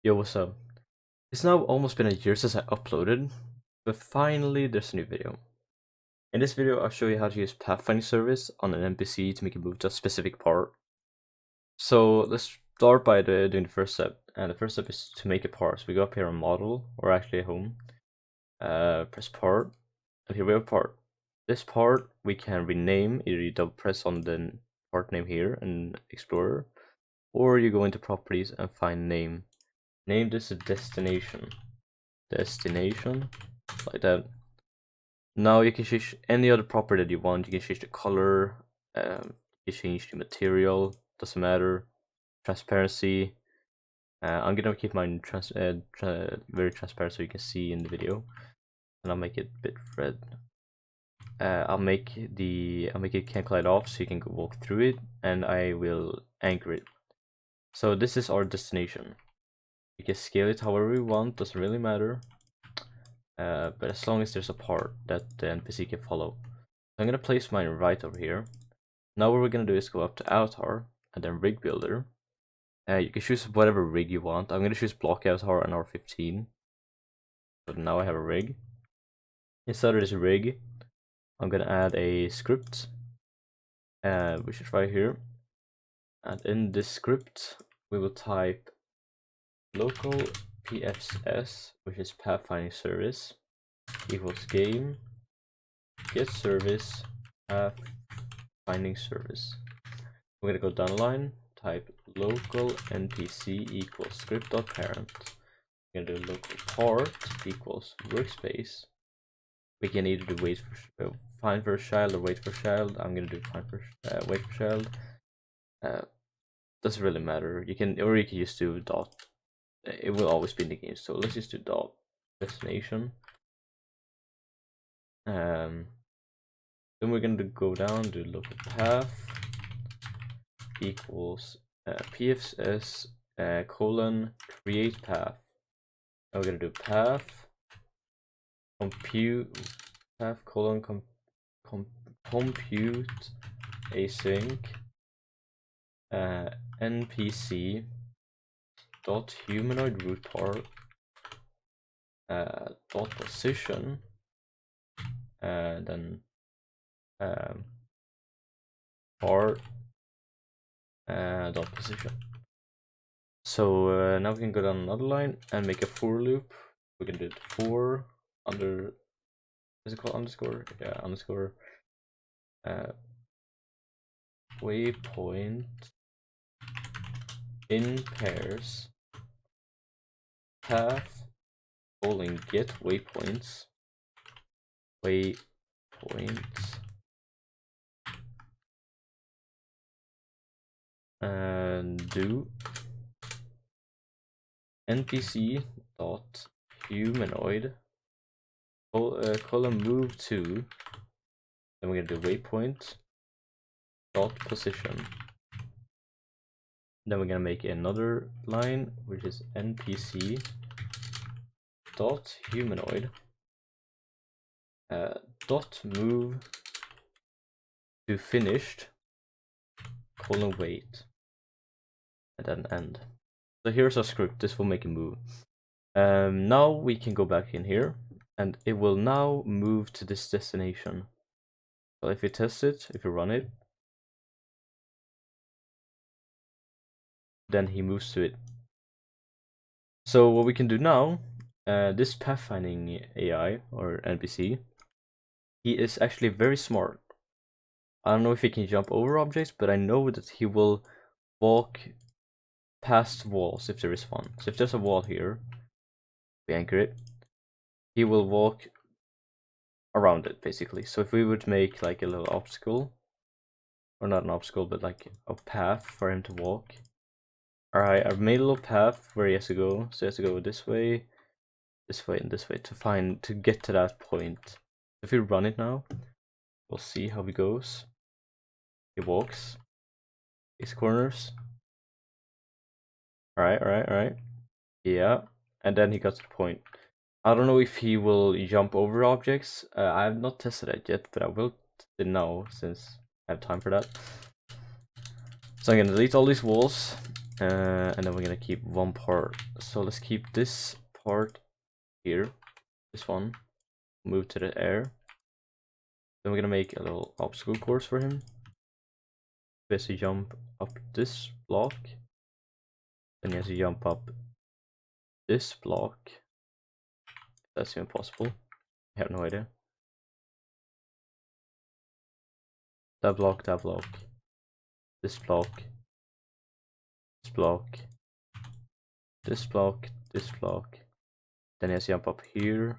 Yo, what's up? It's now almost been a year since I uploaded, but finally there's a new video. In this video, I'll show you how to use Pathfinding service on an NPC to make it move to a specific part. So let's start by doing the first step, and the first step is to make a part. So we go up here on model, or actually home, press part, and here we have part. This part we can rename, either you double press on the part name here in Explorer, or you go into properties and find name. Name this a destination, like that. Now you can change any other property that you want. You can change the color, you can change the material, doesn't matter. Transparency. I'm gonna keep mine very transparent so you can see in the video, and I'll make it a bit red. I'll make it can't collide off so you can walk through it, and I will anchor it. So this is our destination. You can scale it however you want, doesn't really matter. But as long as there's a part that the NPC can follow. So I'm gonna place mine right over here. Now what we're gonna do is go up to Avatar and then Rig Builder. You can choose whatever rig you want. I'm gonna choose Block Avatar and R15. So now I have a rig. Inside of this rig, I'm gonna add a script, which is right here. And in this script, we will type local pfs, which is pathfinding service, equals game get service pathfinding service. We're gonna go down the line, type local npc equals script.parent. We're gonna do local part equals workspace. We can either do find for child or wait for child. I'm gonna do find for wait for child. Doesn't really matter. You can just do dot. It will always be in the game, so let's just do dot destination. Then we're going to go down to local path equals pfs colon create path. Now we're going to do path compute path colon compute async npc dot humanoid root part dot position, and then part dot position. So now we can go down another line and make a for loop. We can do it for under, is it called underscore? Yeah, underscore waypoint in pairs path colon get waypoints and do npc dot humanoid colon move to, then we're gonna do waypoint dot position. Then we're gonna make another line which is npc dot humanoid dot move to finished colon wait, and then end. So here's our script. This will make it move. Now we can go back in here and it will now move to this destination. So if we test it, if we run it, then he moves to it. So what we can do now, this pathfinding AI or NPC, he is actually very smart. I don't know if he can jump over objects, but I know that he will walk past walls if there is one. So if there's a wall here, we anchor it, he will walk around it basically. So if we would make like a little obstacle, or not an obstacle, but like a path for him to walk. Alright, I've made a little path where he has to go. So he has to go this way, and this way to get to that point. If we run it now, we'll see how he goes. He walks these corners. Alright. Yeah, and then he got to the point. I don't know if he will jump over objects. I have not tested it yet, but I will test it now since I have time for that. So I'm gonna delete all these walls. And then we're gonna keep one part. So let's keep this part here, this one, move to the air. Then we're gonna make a little obstacle course for him. Basically jump up this block. Then he has to jump up this block. That's even possible. I have no idea. That block, this block, this block, this block, this block. Then he has to jump up here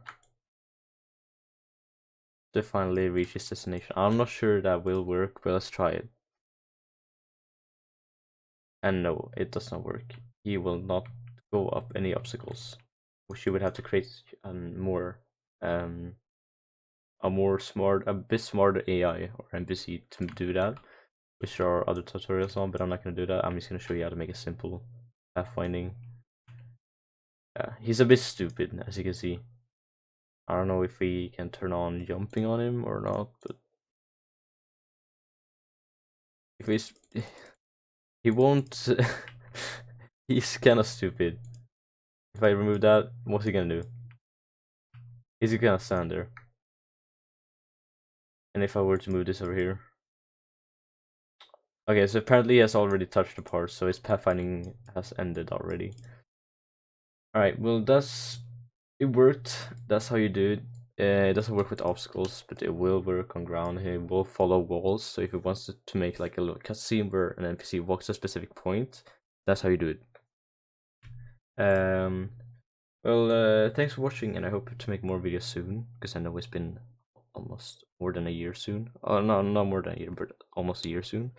to finally reach his destination. I'm not sure that will work, but let's try it. And no, it does not work. He will not go up any obstacles, which you would have to create a bit smarter AI or NPC to do that, which there are other tutorials on, but I'm not gonna do that. I'm just gonna show you how to make a simple pathfinding. Yeah, he's a bit stupid, as you can see. I don't know if we can turn on jumping on him or not, but if he's he won't. He's kind of stupid. If I remove that, what's he gonna do? Is he gonna stand there? And if I were to move this over here? Okay, so apparently he has already touched the part, so his pathfinding has ended already. Alright, well it worked. That's how you do it. It doesn't work with obstacles, but it will work on ground. It will follow walls, so if it wants to make like a little cutscene where an NPC walks to a specific point, that's how you do it. Well, thanks for watching, and I hope to make more videos soon, because I know it's been almost more than a year soon. Oh, no, not more than a year, but almost a year soon.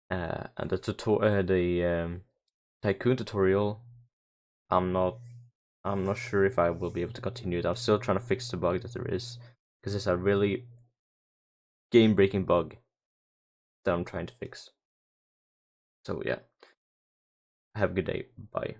And the tycoon tutorial, I'm not sure if I will be able to continue it. I'm still trying to fix the bug that there is, because it's a really game-breaking bug that I'm trying to fix. So yeah, have a good day. Bye.